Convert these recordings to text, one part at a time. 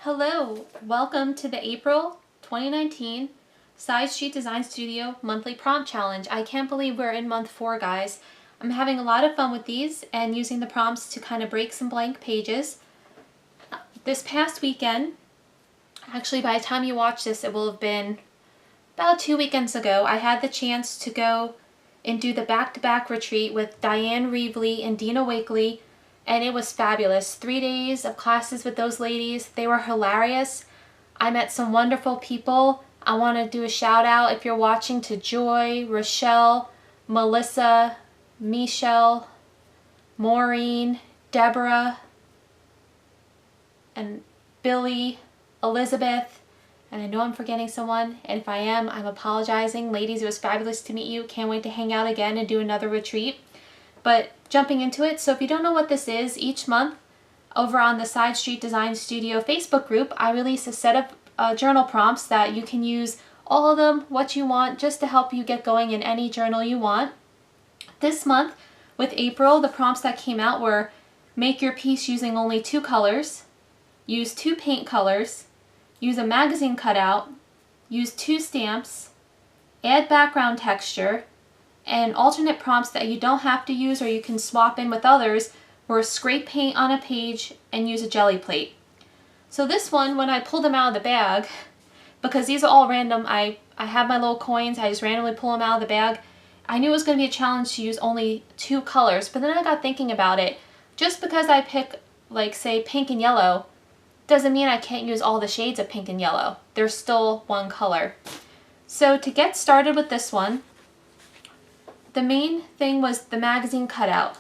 Hello, welcome to the April 2019 Side Street Design Studio Monthly Prompt Challenge. I can't believe we're in month 4, guys. I'm having a lot of fun with these and using the prompts to kind of break some blank pages. This past weekend, actually by the time you watch this it will have been about 2 weekends ago, I had the chance to go and do the back-to-back retreat with Diane Reevely and Dina Wakely. And it was fabulous. 3 days of classes with those ladies. They were hilarious. I met some wonderful people. I want to do a shout out, if you're watching, to Joy, Rochelle, Melissa, Michelle, Maureen, Deborah, and Billy, Elizabeth, and I know I'm forgetting someone, and if I am, I'm apologizing. Ladies, it was fabulous to meet you. Can't wait to hang out again and do another retreat. But jumping into it, so if you don't know what this is, each month over on the Side Street Design Studio Facebook group, I release a set of journal prompts that you can use all of them, what you want, just to help you get going in any journal you want. This month, with April, the prompts that came out were make your piece using only 2 colors, use 2 paint colors, use a magazine cutout, use 2 stamps, add background texture, and alternate prompts that you don't have to use or you can swap in with others were scrape paint on a page and use a jelly plate. So this one, when I pulled them out of the bag, because these are all random, I have my little coins, I just randomly pull them out of the bag, I knew it was going to be a challenge to use only 2 colors, but then I got thinking about it. Just because I pick, like, say, pink and yellow, doesn't mean I can't use all the shades of pink and yellow. There's still one color. So to get started with this one, the main thing was the magazine cutout.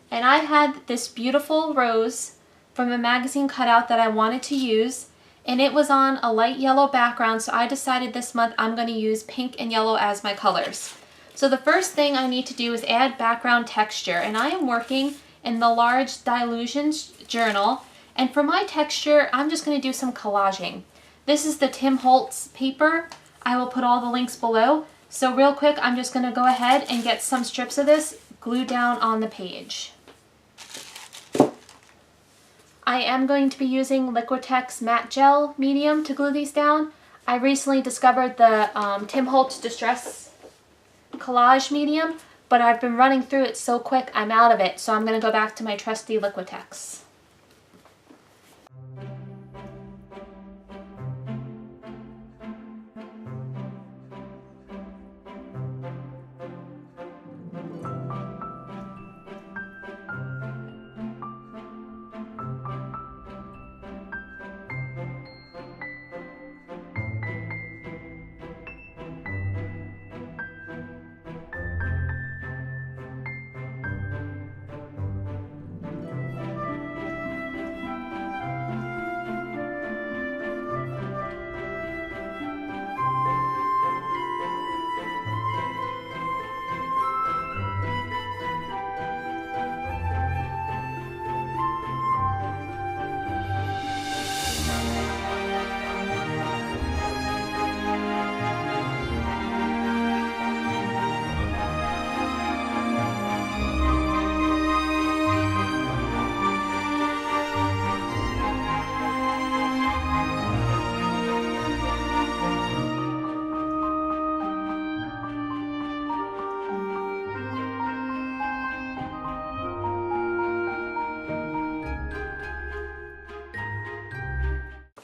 And I had this beautiful rose from a magazine cutout that I wanted to use, and it was on a light yellow background, so I decided this month I'm going to use pink and yellow as my colors. So the first thing I need to do is add background texture, and I am working in the large Dylusions journal, and for my texture I'm just going to do some collaging. This is the Tim Holtz paper. I will put all the links below. So real quick, I'm just going to go ahead and get some strips of this glued down on the page. I am going to be using Liquitex matte gel medium to glue these down. I recently discovered the Tim Holtz Distress Collage medium, but I've been running through it so quick I'm out of it, so I'm going to go back to my trusty Liquitex.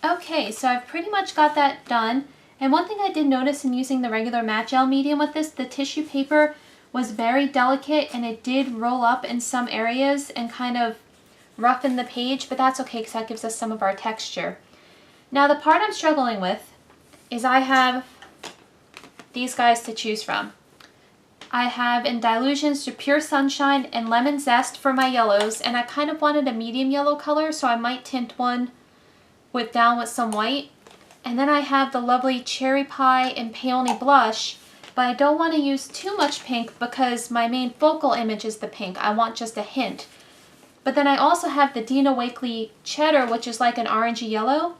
Okay, so I've pretty much got that done, and one thing I did notice in using the regular matte gel medium with this, the tissue paper was very delicate and it did roll up in some areas and kind of roughen the page, but that's okay because that gives us some of our texture. Now the part I'm struggling with is I have these guys to choose from. I have in Dylusions to Pure Sunshine and Lemon Zest for my yellows, and I kind of wanted a medium yellow color, so I might tint one down with some white. And then I have the lovely Cherry Pie and Peony Blush, but I don't want to use too much pink because my main focal image is the pink. I want just a hint. But then I also have the Dina Wakely Cheddar, which is like an orangey yellow.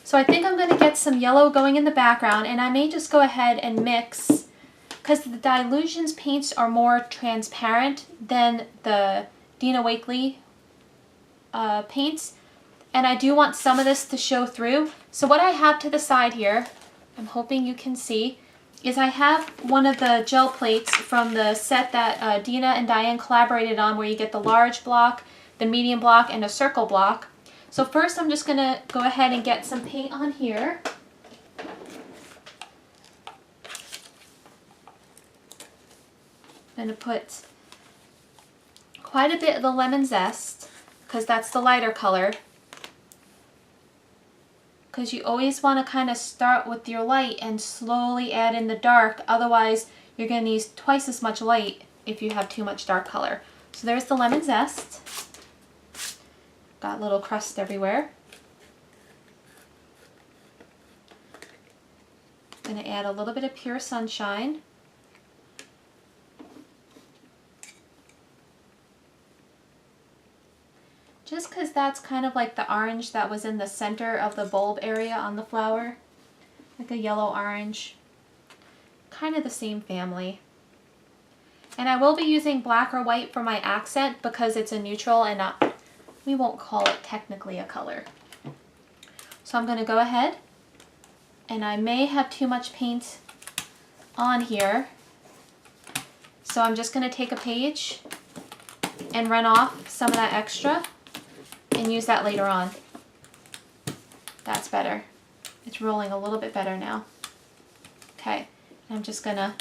So I think I'm going to get some yellow going in the background, and I may just go ahead and mix, because the Dylusions paints are more transparent than the Dina Wakely paints. and I do want some of this to show through. So what I have to the side here, I'm hoping you can see, is I have one of the gel plates from the set that Dina and Diane collaborated on, where you get the large block, the medium block, and a circle block. So first I'm just going to go ahead and get some paint on here. I'm going to put quite a bit of the lemon zest, because that's the lighter color. Because you always want to kind of start with your light and slowly add in the dark, otherwise you're going to need twice as much light if you have too much dark color. So there's the lemon zest. Got little crust everywhere. I'm going to add a little bit of pure sunshine. Just because that's kind of like the orange that was in the center of the bulb area on the flower. Like a yellow orange. Kind of the same family. And I will be using black or white for my accent because it's a neutral and we won't call it technically a color. So I'm going to go ahead, and I may have too much paint on here. So I'm just going to take a page and run off some of that extra and use that later on. That's better. It's rolling a little bit better now. Okay, I'm just gonna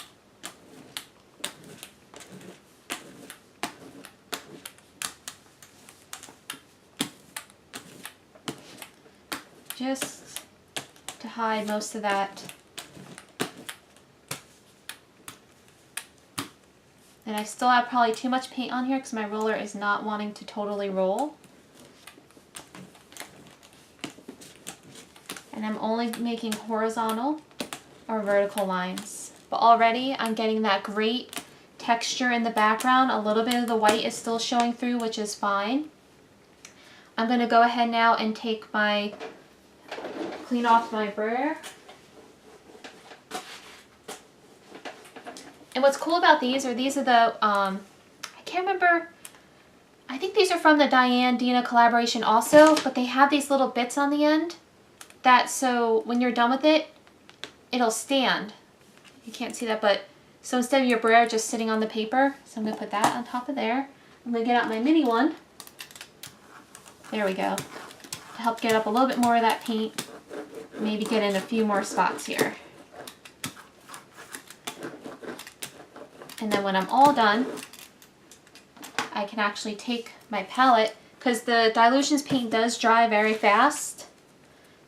just to hide most of that. And I still have probably too much paint on here because my roller is not wanting to totally roll. And I'm only making horizontal or vertical lines. But already I'm getting that great texture in the background. A little bit of the white is still showing through, which is fine. I'm going to go ahead now and take my, clean off my brayer. And what's cool about these are the, I can't remember, I think these are from the Diane Dina collaboration also, but they have these little bits on the end that, so when you're done with it, it'll stand. You can't see that, but so instead of your brayer just sitting on the paper, so I'm going to put that on top of there. I'm going to get out my mini one. There we go. To help get up a little bit more of that paint, maybe get in a few more spots here. And then when I'm all done, I can actually take my palette, because the Dylusions paint does dry very fast,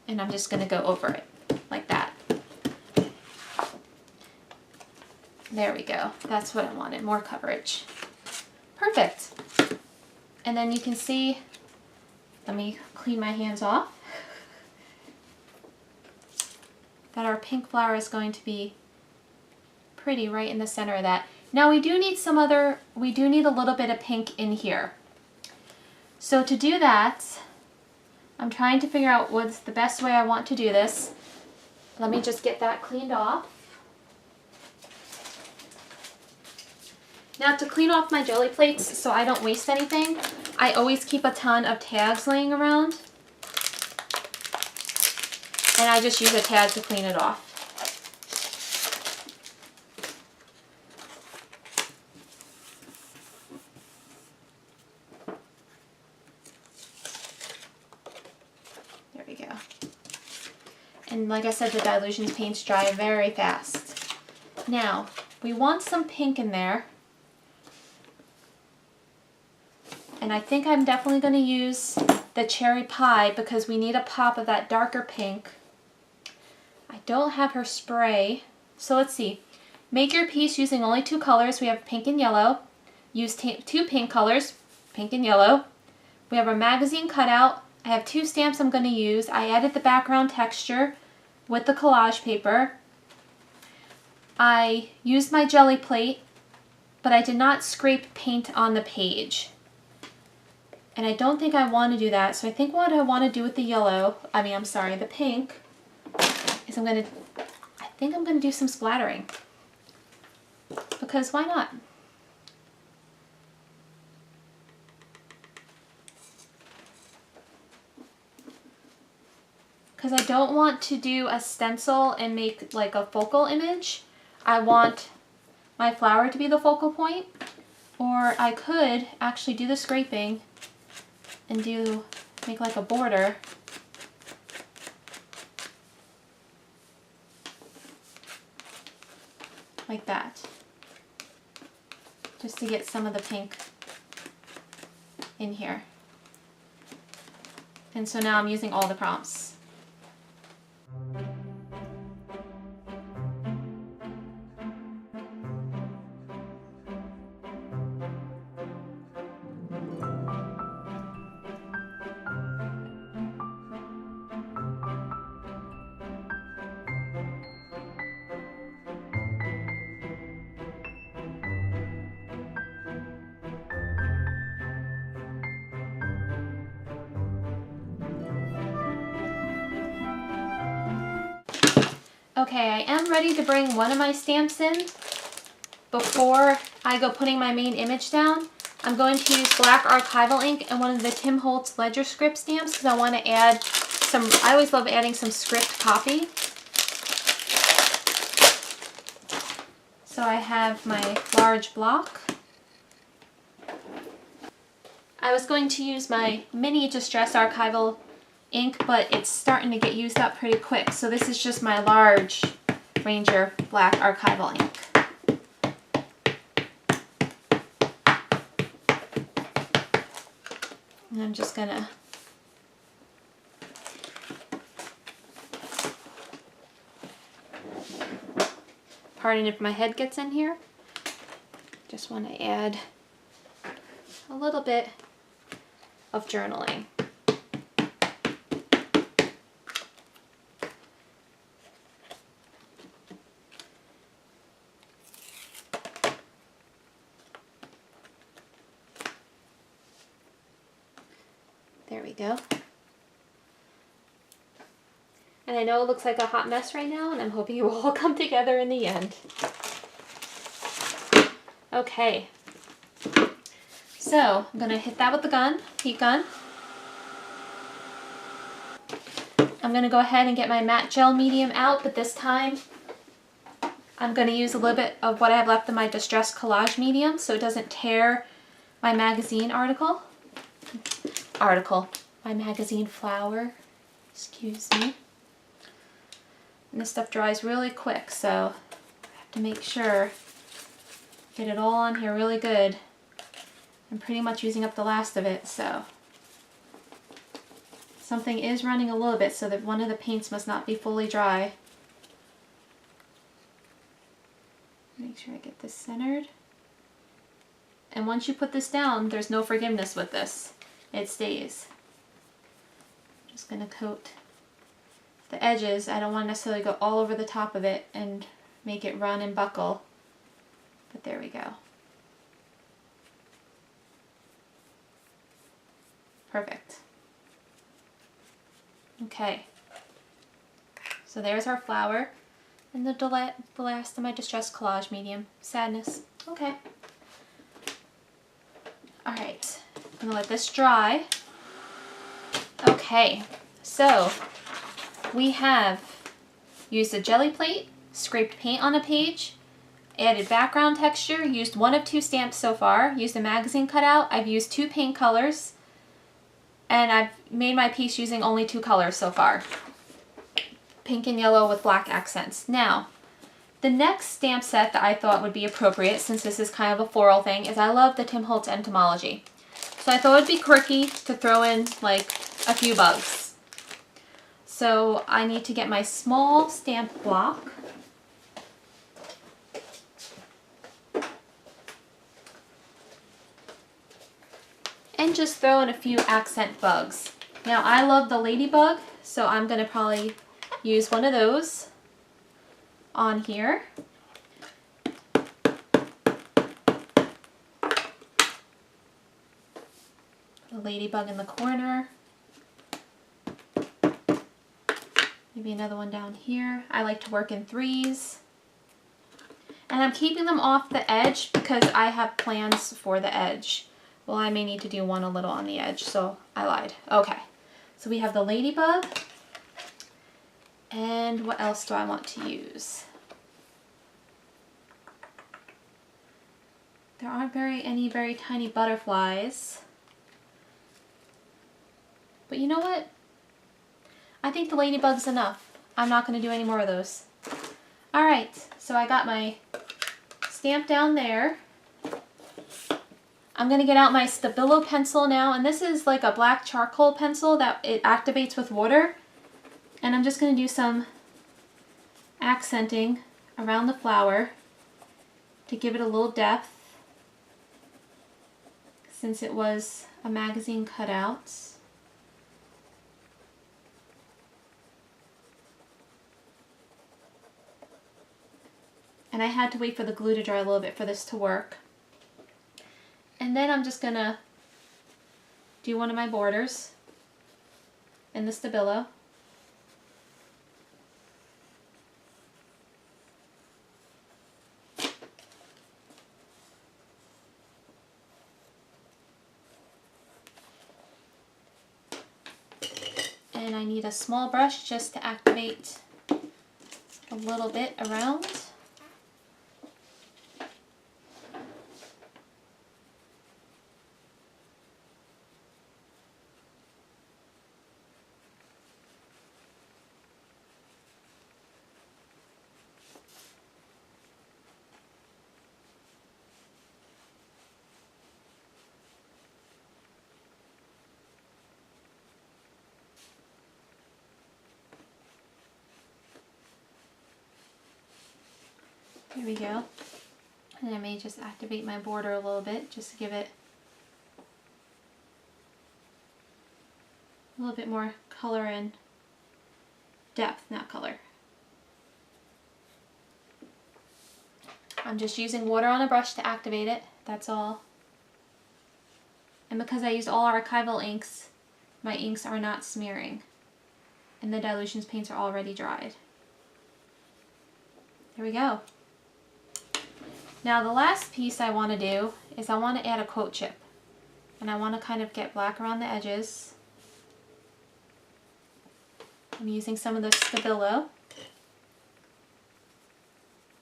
and I'm just going to go over it like that. There we go. That's what I wanted, more coverage. Perfect. And then you can see, let me clean my hands off, that our pink flower is going to be pretty right in the center of that. Now we do need a little bit of pink in here. So to do that, I'm trying to figure out what's the best way I want to do this. Let me just get that cleaned off. Now to clean off my jelly plates so I don't waste anything, I always keep a ton of tags laying around. And I just use a tag to clean it off. There we go. And like I said, the Dylusions paints dry very fast. Now, we want some pink in there. And I think I'm definitely going to use the cherry pie because we need a pop of that darker pink. I don't have her spray, so let's see. Make your piece using only two colors. We have pink and yellow. Use two pink colors, pink and yellow. We have our magazine cutout. I have two stamps I'm going to use. I added the background texture with the collage paper. I used my jelly plate, but I did not scrape paint on the page. And I don't think I want to do that, so I think what I want to do with the the pink, is I think I'm going to do some splattering. Because why not? because I don't want to do a stencil and make like a focal image. I want my flower to be the focal point, or I could actually do the scraping and make like a border. Like that. Just to get some of the pink in here. And so now I'm using all the prompts. Okay, I am ready to bring one of my stamps in. Before I go putting my main image down, I'm going to use black Archival ink and one of the Tim Holtz Ledger script stamps because I want to add some, I always love adding some script copy. So I have my large block. I was going to use my mini Distress Archival ink, but it's starting to get used up pretty quick. So this is just my large Ranger black Archival ink. And I'm just gonna pardon if my head gets in here. Just want to add a little bit of journaling. There we go. And I know it looks like a hot mess right now, and I'm hoping it will all come together in the end. Okay. So I'm gonna hit that with the gun, heat gun. I'm gonna go ahead and get my matte gel medium out, but this time I'm gonna use a little bit of what I have left of my Distress Collage medium so it doesn't tear my magazine my magazine flower, excuse me. And this stuff dries really quick, so I have to make sure, get it all on here really good. I'm pretty much using up the last of it, so something is running a little bit, so that one of the paints must not be fully dry. Make sure I get this centered. And once you put this down, there's no forgiveness with this. It stays. I'm just going to coat the edges. I don't want to necessarily go all over the top of it and make it run and buckle. But there we go. Perfect. Okay. So there's our flower and the last of my Distress Collage medium. Sadness. Okay. Alright. I'm going to let this dry. Okay. So we have used a jelly plate, scraped paint on a page, added background texture, used one of two stamps so far, used a magazine cutout, I've used 2 paint colors, and I've made my piece using only 2 colors so far. Pink and yellow with black accents. Now, the next stamp set that I thought would be appropriate, since this is kind of a floral thing, is I love the Tim Holtz Entomology. So I thought it would be quirky to throw in like a few bugs. So I need to get my small stamp block. And just throw in a few accent bugs. Now I love the ladybug, so I'm going to probably use one of those on here. The ladybug in the corner. Maybe another one down here. I like to work in 3s. And I'm keeping them off the edge because I have plans for the edge. Well, I may need to do one a little on the edge, so I lied. Okay, so we have the ladybug. And what else do I want to use? There aren't any very tiny butterflies. But you know what? I think the ladybug's enough. I'm not going to do any more of those. Alright, so I got my stamp down there. I'm going to get out my Stabilo pencil now, and this is like a black charcoal pencil that it activates with water. And I'm just going to do some accenting around the flower to give it a little depth, since it was a magazine cutout. And I had to wait for the glue to dry a little bit for this to work. And then I'm just gonna do one of my borders in the Stabilo. And I need a small brush just to activate a little bit around. There we go. And I may just activate my border a little bit just to give it a little bit more color and depth, not color. I'm just using water on a brush to activate it, that's all. And because I used all Archival inks, my inks are not smearing. And the Dylusions paints are already dried. There we go. Now the last piece I want to do is I want to add a quote chip. And I want to kind of get black around the edges. I'm using some of the Stabilo,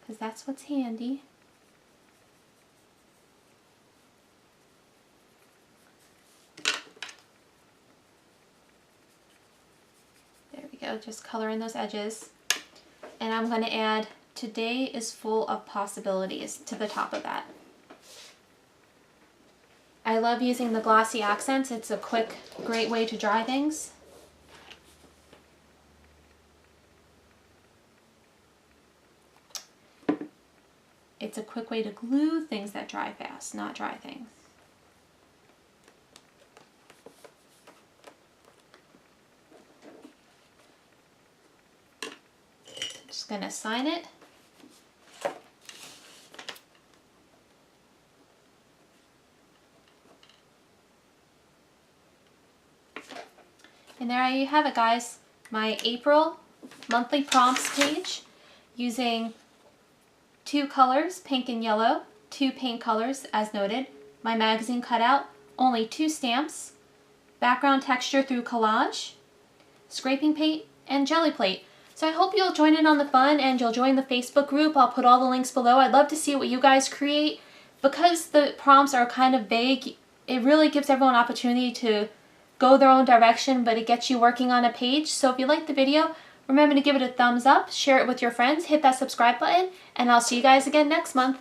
because that's what's handy. There we go, just color in those edges. And I'm going to add "Today is full of possibilities" to the top of that. I love using the glossy accents. It's a quick, great way to dry things. It's a quick way to glue things that dry fast, not dry things. Just going to sign it. And there you have it, guys. My April monthly prompts page using 2 colors, pink and yellow, 2 paint colors as noted, my magazine cutout, only 2 stamps, background texture through Collage, scraping paint, and jelly plate. So I hope you'll join in on the fun and you'll join the Facebook group. I'll put all the links below. I'd love to see what you guys create. Because the prompts are kind of vague, it really gives everyone an opportunity to go their own direction, but it gets you working on a page. So if you liked the video, remember to give it a thumbs up, share it with your friends, hit that subscribe button, and I'll see you guys again next month.